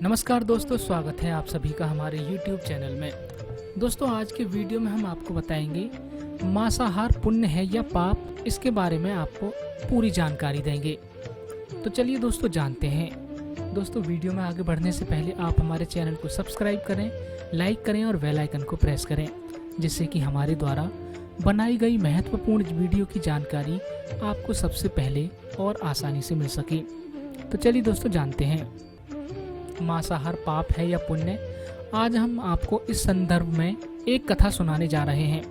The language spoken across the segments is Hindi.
नमस्कार दोस्तों, स्वागत है आप सभी का हमारे YouTube चैनल में। दोस्तों, आज के वीडियो में हम आपको बताएंगे मांसाहार पुण्य है या पाप, इसके बारे में आपको पूरी जानकारी देंगे। तो चलिए दोस्तों जानते हैं। दोस्तों, वीडियो में आगे बढ़ने से पहले आप हमारे चैनल को सब्सक्राइब करें, लाइक करें और बेल आइकन को प्रेस करें, जिससे कि हमारे द्वारा बनाई गई महत्वपूर्ण वीडियो की जानकारी आपको सबसे पहले और आसानी से मिल सके। तो चलिए दोस्तों जानते हैं, मांसाहार पाप है या पुण्य। आज हम आपको इस संदर्भ में एक कथा सुनाने जा रहे हैं।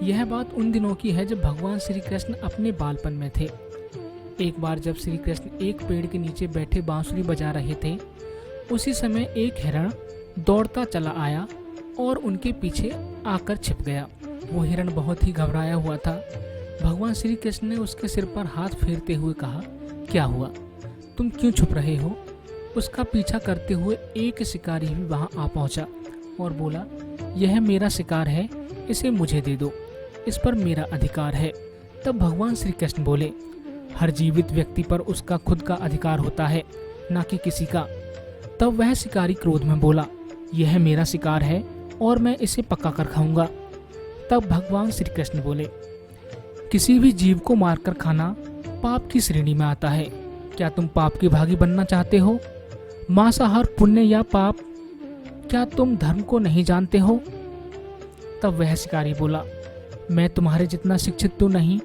यह बात उन दिनों की है जब भगवान श्री कृष्ण अपने बालपन में थे। एक बार जब श्री कृष्ण एक पेड़ के नीचे बैठे बांसुरी बजा रहे थे, उसी समय एक हिरण दौड़ता चला आया और उनके पीछे आकर छिप गया। वो हिरण बहुत ही घबराया हुआ था। भगवान श्री कृष्ण ने उसके सिर पर हाथ फेरते हुए कहा, क्या हुआ, तुम क्यों छुप रहे हो? उसका पीछा करते हुए एक शिकारी भी वहां आ पहुंचा और बोला, यह मेरा शिकार है, इसे मुझे दे दो, इस पर मेरा अधिकार है। तब भगवान श्री कृष्ण बोले, हर जीवित व्यक्ति पर उसका खुद का अधिकार होता है, ना कि किसी का। तब वह शिकारी क्रोध में बोला, यह मेरा शिकार है और मैं इसे पका कर खाऊंगा। तब भगवान श्री कृष्ण बोले, किसी भी जीव को मारकर खाना पाप की श्रेणी में आता है। क्या तुम पाप के भागी बनना चाहते हो? मांसाहार पुण्य या पाप, क्या तुम धर्म को नहीं जानते हो? तब वह शिकारी बोला, मैं तुम्हारे जितना शिक्षित तो नहीं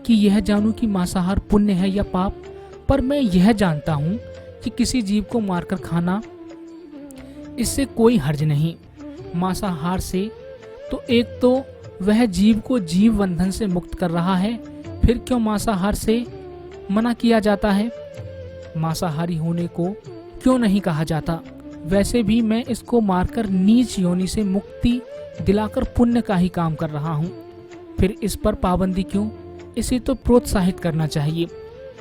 कि यह जानूं कि मांसाहार पुण्य है या पाप, पर मैं यह जानता हूं कि किसी जीव को मारकर खाना, इससे कोई हर्ज नहीं। मांसाहार से तो एक तो वह जीव को जीव बंधन से मुक्त कर रहा है, फिर क्यों मांसाहार से मना किया जाता है? मांसाहारी होने को क्यों नहीं कहा जाता? वैसे भी मैं इसको मारकर नीच योनि से मुक्ति दिलाकर पुण्य का ही काम कर रहा हूँ, फिर इस पर पाबंदी क्यों? इसे तो प्रोत्साहित करना चाहिए।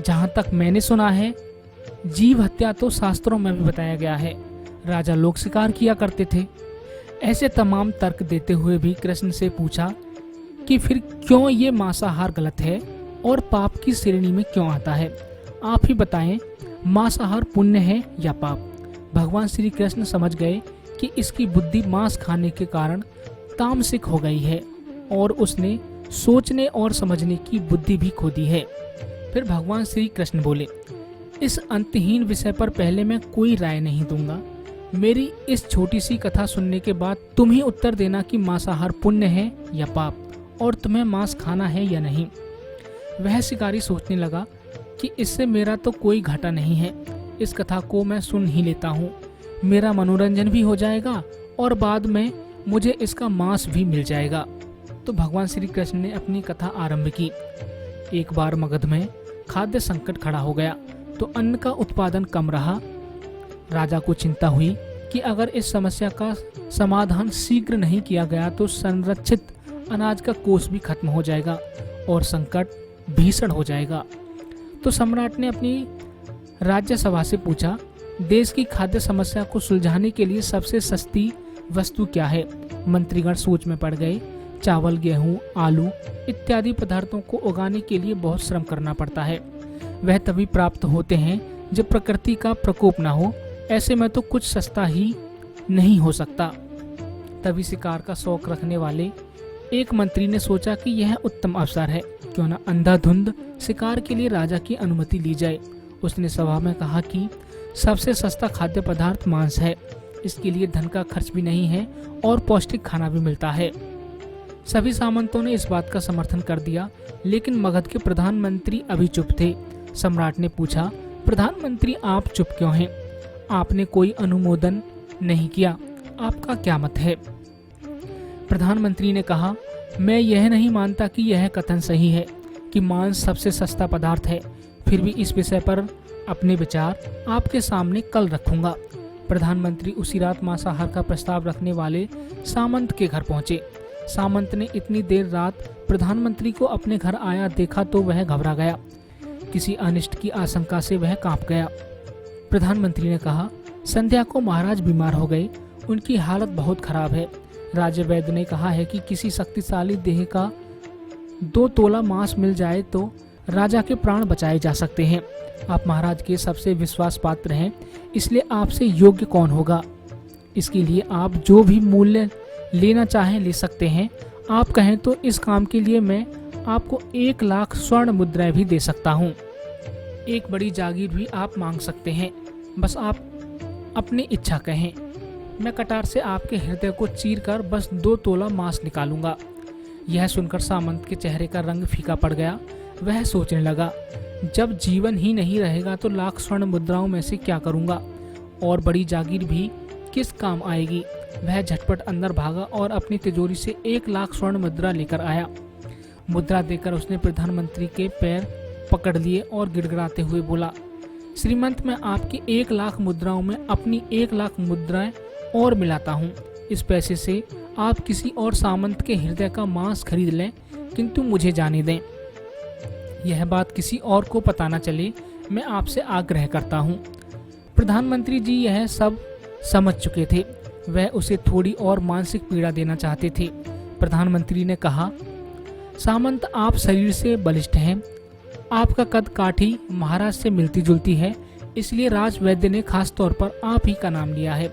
जहाँ तक मैंने सुना है, जीव हत्या तो शास्त्रों में भी बताया गया है। राजा लोग शिकार किया करते थे। ऐसे तमाम तर्क देते हुए भी कृष्ण से पूछा कि फिर क्यों ये मांसाहार गलत है और पाप की श्रेणी में क्यों आता है? आप ही बताएं, मांसाहार पुण्य है या पाप? भगवान श्री कृष्ण समझ गए कि इसकी बुद्धि मांस खाने के कारण तामसिक हो गई है और उसने सोचने और समझने की बुद्धि भी खो दी है। फिर भगवान श्री कृष्ण बोले, इस अंतहीन विषय पर पहले मैं कोई राय नहीं दूंगा। मेरी इस छोटी सी कथा सुनने के बाद तुम ही उत्तर देना कि मांसाहार पुण्य है या पाप और तुम्हें मांस खाना है या नहीं। वह शिकारी सोचने लगा कि इससे मेरा तो कोई घाटा नहीं है, इस कथा को मैं सुन ही लेता हूँ, मेरा मनोरंजन भी हो जाएगा और बाद में मुझे इसका मांस भी मिल जाएगा। तो भगवान श्री कृष्ण ने अपनी कथा आरंभ की। एक बार मगध में खाद्य संकट खड़ा हो गया तो अन्न का उत्पादन कम रहा। राजा को चिंता हुई कि अगर इस समस्या का समाधान शीघ्र नहीं किया गया तो संरक्षित अनाज का कोष भी खत्म हो जाएगा और संकट भीषण हो जाएगा। तो सम्राट ने अपनी राज्यसभा से पूछा, देश की खाद्य समस्या को सुलझाने के लिए सबसे सस्ती वस्तु क्या है? मंत्रीगण सोच में पड़ गए। चावल, गेहूं, आलू इत्यादि पदार्थों को उगाने के लिए बहुत श्रम करना पड़ता है। वह तभी प्राप्त होते हैं जब प्रकृति का प्रकोप न हो। ऐसे में तो कुछ सस्ता ही नहीं हो सकता। तभी शिकार का शौक रखने वाले एक मंत्री ने सोचा कि यह उत्तम अवसर है, क्यों न अंधाधुंध शिकार के लिए राजा की अनुमति ली जाए। उसने सभा में कहा कि सबसे सस्ता खाद्य पदार्थ मांस है, इसके लिए धन का खर्च भी नहीं है और पौष्टिक खाना भी मिलता है। सभी सामंतों ने इस बात का समर्थन कर दिया, लेकिन मगध के प्रधानमंत्री अभी चुप थे। सम्राट ने पूछा, प्रधानमंत्री आप चुप क्यों हैं? आपने कोई अनुमोदन नहीं किया, आपका क्या मत है? प्रधानमंत्री ने कहा, मैं यह नहीं मानता कि यह कथन सही है कि मांस सबसे सस्ता पदार्थ है, फिर भी इस विषय पर अपने विचार आपके सामने कल रखूंगा। प्रधानमंत्री उसी रात मांसाहार का प्रस्ताव रखने वाले सामंत के घर पहुंचे। सामंत ने इतनी देर रात प्रधानमंत्री को अपने घर आया देखा तो वह घबरा गया। किसी अनिष्ट की आशंका से वह कांप गया। प्रधानमंत्री ने कहा, संध्या को महाराज बीमार हो गए, उनकी हालत बहुत खराब है। राजा वैद्य ने कहा है कि किसी शक्तिशाली देह का 2 तोला मांस मिल जाए तो राजा के प्राण बचाए जा सकते हैं। आप महाराज के सबसे विश्वास पात्र हैं, इसलिए आपसे योग्य कौन होगा। इसके लिए आप जो भी मूल्य लेना चाहें ले सकते हैं। आप कहें तो इस काम के लिए मैं आपको 1 लाख स्वर्ण मुद्राएं भी दे सकता हूँ। एक बड़ी जागीर भी आप मांग सकते हैं, बस आप अपनी इच्छा कहें। मैं कटार से आपके हृदय को चीर कर बस 2 तोला मांस निकालूंगा। यह सुनकर सामंत के चेहरे का रंग फीका पड़ गया। वह सोचने लगा, जब जीवन ही नहीं रहेगा तो लाख स्वर्ण मुद्राओं में से क्या करूंगा, और बड़ी जागीर भी किस काम आएगी। वह झटपट अंदर भागा और अपनी तिजोरी से 1 लाख स्वर्ण मुद्रा लेकर आया। मुद्रा देकर उसने प्रधानमंत्री के पैर पकड़ लिए और गिड़गिड़ाते हुए बोला, श्रीमंत, मैं आपकी 1 लाख मुद्राओं में अपनी 1 लाख मुद्राएं और मिलाता हूँ। इस पैसे से आप किसी और सामंत के हृदय का मांस खरीद लें, किंतु मुझे जाने दें। यह बात किसी और को पता न चले, मैं आपसे आग्रह करता हूँ। प्रधानमंत्री जी यह सब समझ चुके थे। वह उसे थोड़ी और मानसिक पीड़ा देना चाहते थे। प्रधानमंत्री ने कहा, सामंत, आप शरीर से बलिष्ठ हैं। आपका कद काठी महाराज से मिलती जुलती है, इसलिए राज वैद्य ने खास तौर पर आप ही का नाम लिया है।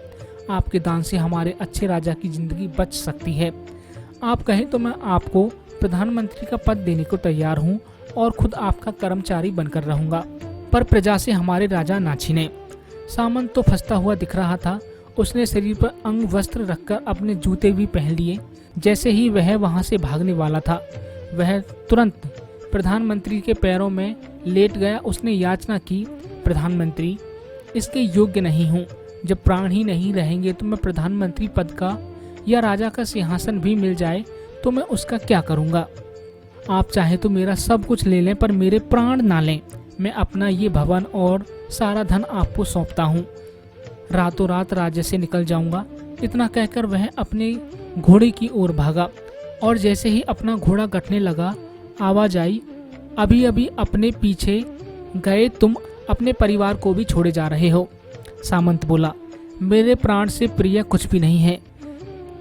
आपके दान से हमारे अच्छे राजा की जिंदगी बच सकती है। आप कहें तो मैं आपको प्रधानमंत्री का पद देने को तैयार हूँ और खुद आपका कर्मचारी बनकर रहूंगा, पर प्रजा से हमारे राजा ना छीने। सामंत तो फंसता हुआ दिख रहा था। उसने शरीर पर अंग वस्त्र रखकर अपने जूते भी पहन लिए। जैसे ही वह वहां से भागने वाला था, वह तुरंत प्रधानमंत्री के पैरों में लेट गया। उसने याचना की, प्रधानमंत्री, इसके योग्य नहीं हूँ। जब प्राण ही नहीं रहेंगे तो मैं प्रधानमंत्री पद का या राजा का सिंहासन भी मिल जाए तो मैं उसका क्या करूँगा। आप चाहे तो मेरा सब कुछ ले लें, पर मेरे प्राण ना लें। मैं अपना ये भवन और सारा धन आपको सौंपता हूँ। रातों रात राज्य से निकल जाऊंगा। इतना कहकर वह अपने घोड़े की ओर भागा, और जैसे ही अपना घोड़ा गठने लगा, आवाज आई, अभी अभी अपने पीछे गए तुम अपने परिवार को भी छोड़े जा रहे हो। सामंत बोला, मेरे प्राण से प्रिय कुछ भी नहीं है।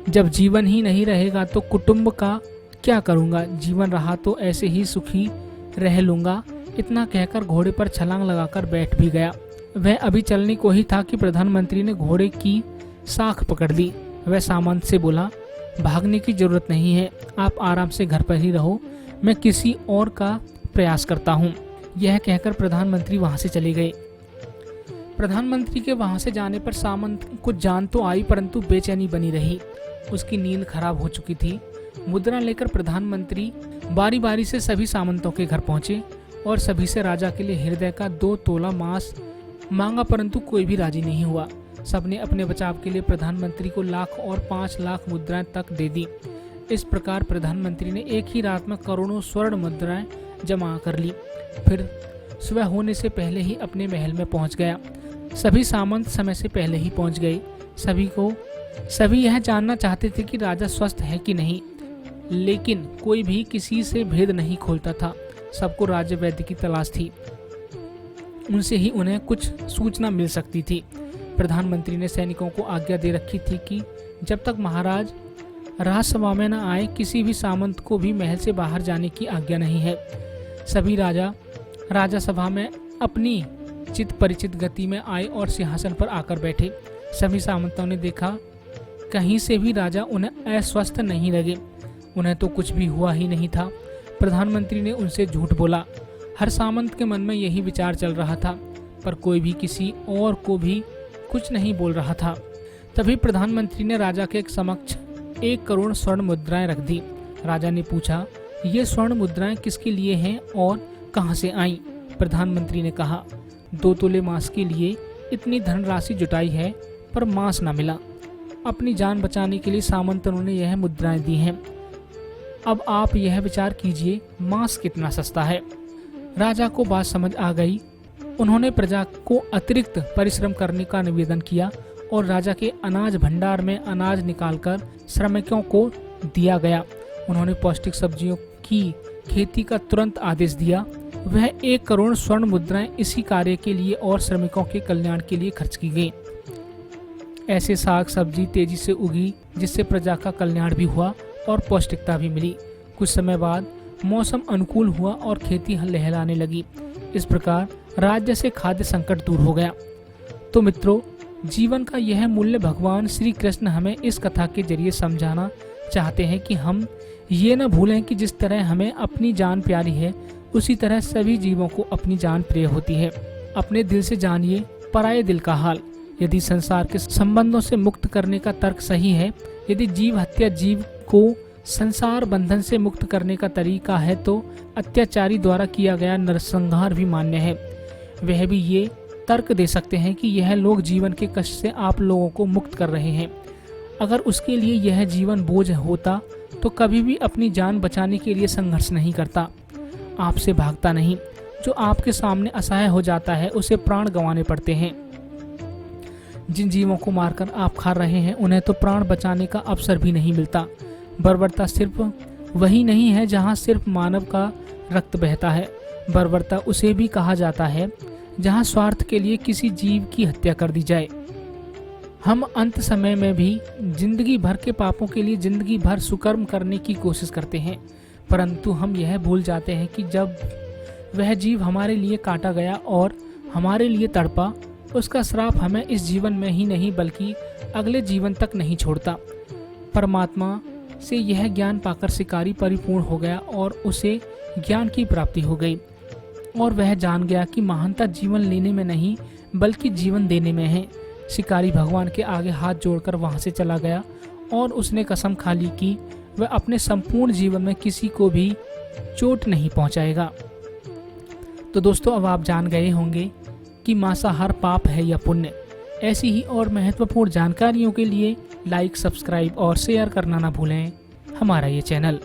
जब जीवन ही नहीं रहेगा तो कुटुंब का क्या करूंगा। जीवन रहा तो ऐसे ही सुखी रह लूंगा। इतना कहकर घोड़े पर छलांग लगाकर बैठ भी गया। वह अभी चलने को ही था कि प्रधानमंत्री ने घोड़े की साख पकड़ ली। वह सामंत से बोला, भागने की जरूरत नहीं है, आप आराम से घर पर ही रहो, मैं किसी और का प्रयास करता हूँ। यह कहकर प्रधानमंत्री वहां से चले गए। प्रधानमंत्री के वहां से जाने पर सामंत को जान तो आई, परंतु बेचैनी बनी रही। उसकी नींद खराब हो चुकी थी। मुद्रा लेकर प्रधानमंत्री बारी बारी से सभी सामंतों के घर पहुंचे और सभी से राजा के लिए हृदय का 2 तोला मांस मांगा, परंतु कोई भी राजी नहीं हुआ। सबने अपने बचाव के लिए प्रधानमंत्री को लाख और 5 लाख मुद्राएं तक दे दी। इस प्रकार प्रधानमंत्री ने एक ही रात में करोड़ों स्वर्ण मुद्राएं जमा कर ली। फिर सुबह होने से पहले ही अपने महल में पहुंच गया। सभी सामंत समय से पहले ही पहुंच गए। सभी यह जानना चाहते थे कि राजा स्वस्थ है कि नहीं, लेकिन कोई भी किसी से भेद नहीं खोलता था। सबको राजा वैद्य की तलाश थी, उनसे ही उन्हें कुछ सूचना मिल सकती थी। प्रधानमंत्री ने सैनिकों को आज्ञा दे रखी थी कि जब तक महाराज राजसभा में न आए, किसी भी सामंत को भी महल से बाहर जाने की आज्ञा नहीं है। सभी राजा सभा में अपनी चित परिचित गति में आए और सिंहासन पर आकर बैठे। सभी सामंतों ने देखा, कहीं से भी राजा उन्हें अस्वस्थ नहीं लगे। उन्हें तो कुछ भी हुआ ही नहीं था। प्रधानमंत्री ने उनसे झूठ बोला। हर सामंत के मन में यही विचार चल रहा था, पर कोई भी किसी और को भी कुछ नहीं बोल रहा था। तभी प्रधानमंत्री ने राजा के समक्ष 1 करोड़ स्वर्ण मुद्राएं रख दी। राजा ने पूछा, ये स्वर्ण मुद्राएं किसके लिए हैं और कहां से आईं? प्रधानमंत्री ने कहा, 2 तोले मांस के लिए इतनी धनराशि जुटाई है, पर मांस न मिला। अपनी जान बचाने के लिए सामंतों ने यह मुद्राएं दी हैं। अब आप यह विचार कीजिए, मांस कितना सस्ता है। राजा को बात समझ आ गई। उन्होंने प्रजा को अतिरिक्त परिश्रम करने का निवेदन किया और राजा के अनाज भंडार में अनाज निकालकर श्रमिकों को दिया गया। उन्होंने पौष्टिक सब्जियों की खेती का तुरंत आदेश दिया। वह 1 करोड़ स्वर्ण मुद्राएं इसी कार्य के लिए और श्रमिकों के कल्याण के लिए खर्च की गई। ऐसे साग सब्जी तेजी से उगी, जिससे प्रजा का कल्याण भी हुआ और पौष्टिकता भी मिली। कुछ समय बाद मौसम अनुकूल हुआ और खेती लहलाने लगी। इस प्रकार राज्य से खाद्य संकट दूर हो गया। तो मित्रों, जीवन का यह मूल्य भगवान श्री कृष्ण हमें इस कथा के जरिए समझाना चाहते हैं कि हम ये न भूलें कि जिस तरह हमें अपनी जान प्यारी है, उसी तरह सभी जीवों को अपनी जान प्रिय होती है। अपने दिल से जानिए पराये दिल का हाल। यदि संसार के संबंधों से मुक्त करने का तर्क सही है, यदि जीव हत्या जीव को संसार बंधन से मुक्त करने का तरीका है, तो अत्याचारी द्वारा किया गया नरसंहार भी मान्य है। वह भी ये तर्क दे सकते हैं कि यह लोग जीवन के कष्ट से आप लोगों को मुक्त कर रहे हैं। अगर उसके लिए यह जीवन बोझ होता तो कभी भी अपनी जान बचाने के लिए संघर्ष नहीं करता, आपसे भागता नहीं। जो आपके सामने असहाय हो जाता है, उसे प्राण गंवाने पड़ते हैं। जिन जीवों को मारकर आप खा रहे हैं, उन्हें तो प्राण बचाने का अवसर भी नहीं मिलता। बर्बरता सिर्फ वही नहीं है जहां सिर्फ मानव का रक्त बहता है। बर्बरता उसे भी कहा जाता है जहां स्वार्थ के लिए किसी जीव की हत्या कर दी जाए। हम अंत समय में भी जिंदगी भर के पापों के लिए जिंदगी भर सुकर्म करने की कोशिश करते हैं, परंतु हम यह भूल जाते हैं कि जब वह जीव हमारे लिए काटा गया और हमारे लिए तड़पा, उसका श्राप हमें इस जीवन में ही नहीं बल्कि अगले जीवन तक नहीं छोड़ता। परमात्मा से यह ज्ञान पाकर शिकारी परिपूर्ण हो गया और उसे ज्ञान की प्राप्ति हो गई और वह जान गया कि महानता जीवन लेने में नहीं बल्कि जीवन देने में है। शिकारी भगवान के आगे हाथ जोड़कर वहां से चला गया और उसने कसम खा ली कि वह अपने संपूर्ण जीवन में किसी को भी चोट नहीं पहुंचाएगा। तो दोस्तों, अब आप जान गए होंगे कि मांसाहार पाप है या पुण्य। ऐसी ही और महत्वपूर्ण जानकारियों के लिए लाइक, सब्सक्राइब और शेयर करना ना भूलें हमारा ये चैनल।